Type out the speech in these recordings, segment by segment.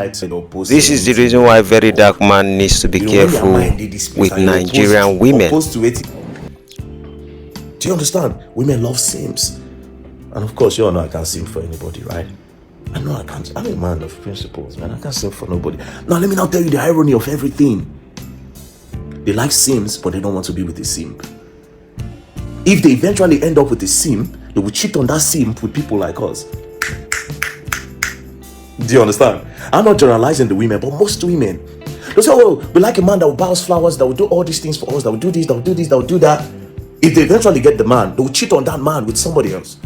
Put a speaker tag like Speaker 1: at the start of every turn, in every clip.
Speaker 1: This is the reason why VeryDarkMan needs to be careful with Nigerian women.
Speaker 2: Do you understand? Women love sims. And of course, you all know I can't sim for anybody, right? I know I can't. I'm a man of principles, man. I can't sim for nobody. Now, let me now tell you the irony of everything. They like sims, but they don't want to be with a simp. If they eventually end up with a simp, they will cheat on that simp with people like us. Do you understand? I'm not generalizing the women, but most women, they say, oh, we like a man that will buy us flowers, that will do all these things for us, that will do this, that will do this, that will do that. If they eventually get the man, they will cheat on that man with somebody else.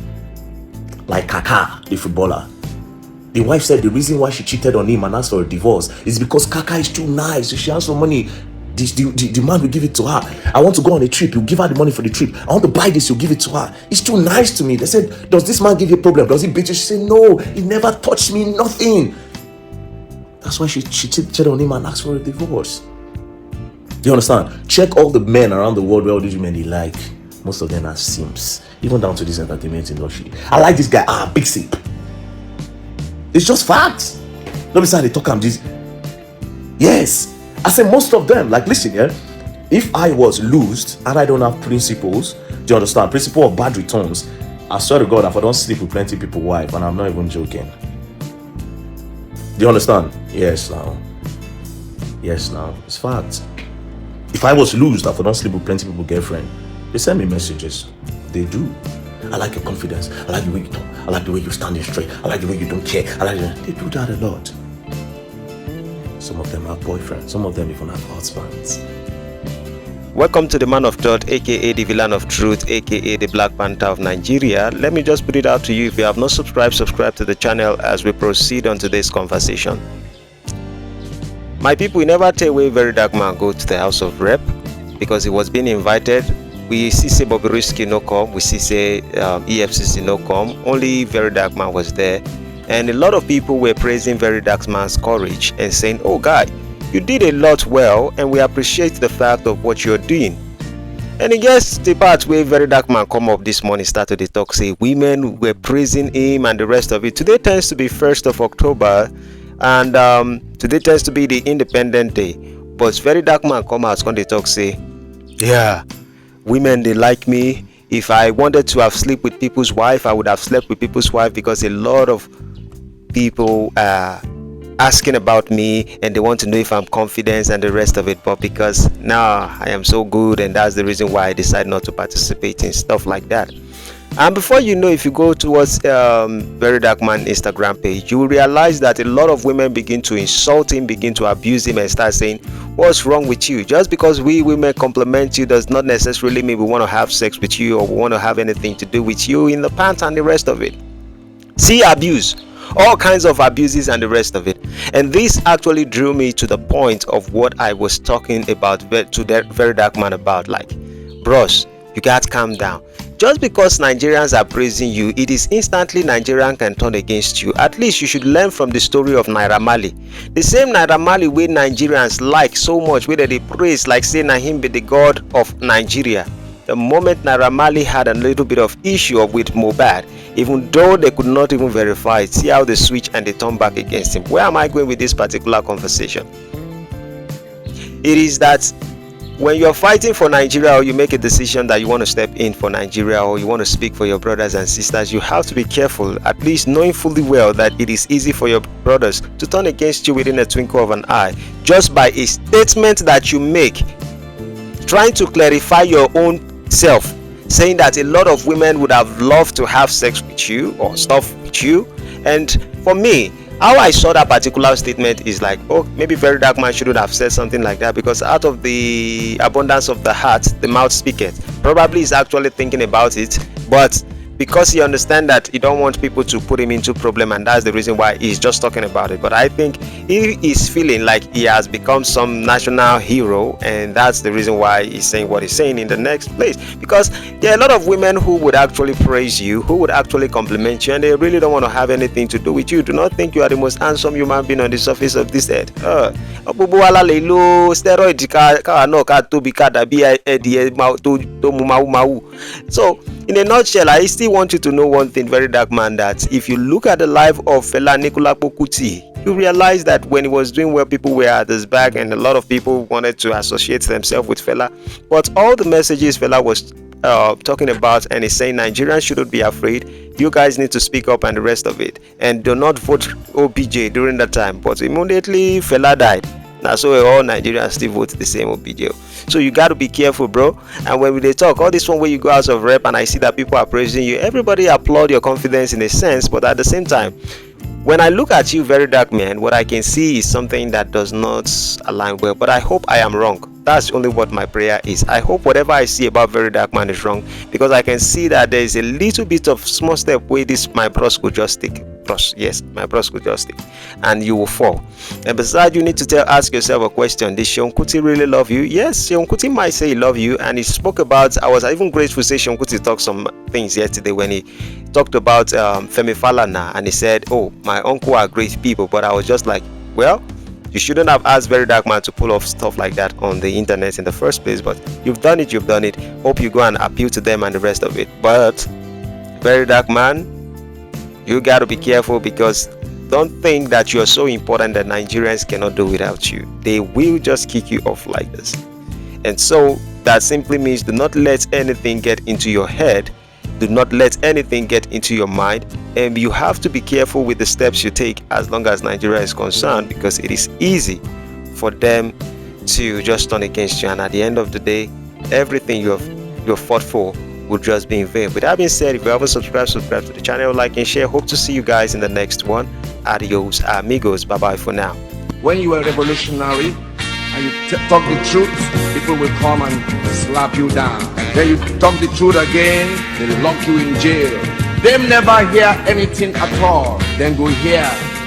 Speaker 2: Like Kaka, the footballer. The wife said the reason why she cheated on him and asked for a divorce is because Kaka is too nice. If she has some money, the man will give it to her. I want to go on a trip, he'll give her the money for the trip. I want to buy this, he'll give it to her. It's too nice to me. They said, does this man give you a problem? Does he beat you? She said, no, he never touched me, nothing. That's why she cheated on him and asked for a divorce. Do you understand? Check all the men around the world where all these women they like. Most of them are simps. Even down to this entertainment industry. I like this guy, big simp. It's just facts. Let me say they talk, I'm this. Yes. I say most of them, like listen here, if I was loosed and I don't have principles, do you understand? Principle of bad returns, I swear to God, if I don't sleep with plenty people, wife, and I'm not even joking. Do you understand? Yes, now. Yes, now. It's fact. If I was loosed, if I don't sleep with plenty people, girlfriend, they send me messages. They do. I like your confidence. I like the way you talk. I like the way you're standing straight. I like the way you don't care. They do that a lot. Some of them have boyfriends. Some of them even have husbands.
Speaker 1: Welcome to the Man of God, aka the Villain of Truth, aka the Black Panther of Nigeria. Let me just put it out to you. If you have not subscribed, subscribe to the channel as we proceed on today's conversation. My people, we never tell where VeryDarkMan go to the House of Rep because he was being invited. We see say Bobrisky no come, we see say EFCC no come. Only VeryDarkMan was there. And a lot of people were praising VeryDarkMan's courage and saying, oh guy, you did a lot well and we appreciate the fact of what you're doing. And I guess the part where VeryDarkMan come up this morning started to talk, say women were praising him and the rest of it. Today tends to be 1st of October and today tends to be the Independent Day. But VeryDarkMan come out when they talk, say, yeah, women, they like me. If I wanted to have slept with people's wife, I would have slept with people's wife because a lot of people are asking about me and they want to know if I'm confident and the rest of it. But because now I am so good, and that's the reason why I decided not to participate in stuff like that. And before you know, if you go towards VeryDarkMan Instagram page, you will realize that a lot of women begin to insult him, begin to abuse him and start saying, what's wrong with you? Just because we women compliment you does not necessarily mean we want to have sex with you or we want to have anything to do with you in the pants and the rest of it. See, abuse, all kinds of abuses and the rest of it. And this actually drew me to the point of what I was talking about to VeryDarkMan about, like, bros, you gotta calm down. Just because Nigerians are praising you, it is instantly Nigerian can turn against you. At least you should learn from the story of Naira Marley. The same Naira Marley where Nigerians like so much, where they praise like saying na him be the god of Nigeria. The moment Naira Marley had a little bit of issue with Mohbad, even though they could not even verify it, see how they switch and they turn back against him. Where am I going with this particular conversation? It is that when you're fighting for Nigeria or you make a decision that you want to step in for Nigeria or you want to speak for your brothers and sisters, you have to be careful, at least knowing fully well that it is easy for your brothers to turn against you within a twinkle of an eye just by a statement that you make, trying to clarify your own self, saying that a lot of women would have loved to have sex with you or stuff with you. And for me, how I saw that particular statement is like, oh, maybe VeryDarkMan shouldn't have said something like that because out of the abundance of the heart, the mouth speaketh. Probably he's actually thinking about it, but because he understands that he don't want people to put him into problem, and that's the reason why he's just talking about it. But I think he is feeling like he has become some national hero, and that's the reason why he's saying what he's saying in the next place. Because there are a lot of women who would actually praise you, who would actually compliment you, and they really don't want to have anything to do with you. Do not think you are the most handsome human being on the surface of this earth. So in a nutshell, I still want you to know one thing, VeryDarkMan, that if you look at the life of Fela Anikulapo Kuti, you realize that when he was doing well, people were at his back, and a lot of people wanted to associate themselves with Fela. But all the messages Fela was talking about, and he's saying Nigerians shouldn't be afraid, you guys need to speak up, and the rest of it, and do not vote OBJ during that time. But immediately Fela died, now so all Nigerians still vote the same OBJ. So you got to be careful, bro. And when they talk all this one where you go out of rep and I see that people are praising you, everybody applaud your confidence in a sense, but at the same time, when I look at you, VeryDarkMan, what I can see is something that does not align well. But I hope I am wrong. That's only what my prayer is. I hope whatever I see about VeryDarkMan is wrong, because I can see that there is a little bit of small step where this my bros could just take. Yes, my bros could just take, and you will fall. And besides, you need to ask yourself a question: did Seun Kuti really love you? Yes, Seun Kuti might say he loved you, and he spoke about. I was even grateful to say Seun Kuti talked some things yesterday when he talked about Femi Falana, and he said, "Oh, my uncle are great people," but I was just like, well, you shouldn't have asked VeryDarkMan to pull off stuff like that on the internet in the first place, but you've done it. Hope you go and appeal to them and the rest of it. But VeryDarkMan, you got to be careful, because don't think that you're so important that Nigerians cannot do without you. They will just kick you off like this. And so that simply means do not let anything get into your head. Do not let anything get into your mind, and you have to be careful with the steps you take as long as Nigeria is concerned, because it is easy for them to just turn against you, and at the end of the day, everything you have fought for will just be in vain. With that being said, if you haven't subscribed to the channel, like and share. Hope to see you guys in the next one. Adios amigos, bye bye for now.
Speaker 3: When you are revolutionary and you talk the truth, people will come and slap you down. Then you talk the truth again, they lock you in jail. Them never hear anything at all. Then go hear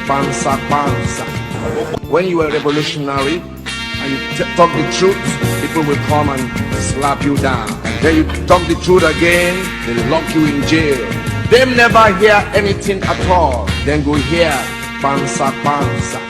Speaker 3: pansa pansa. When you are revolutionary and you talk the truth, people will come and slap you down. Then you talk the truth again, they lock you in jail. Them never hear anything at all. Then go hear pansa pansa.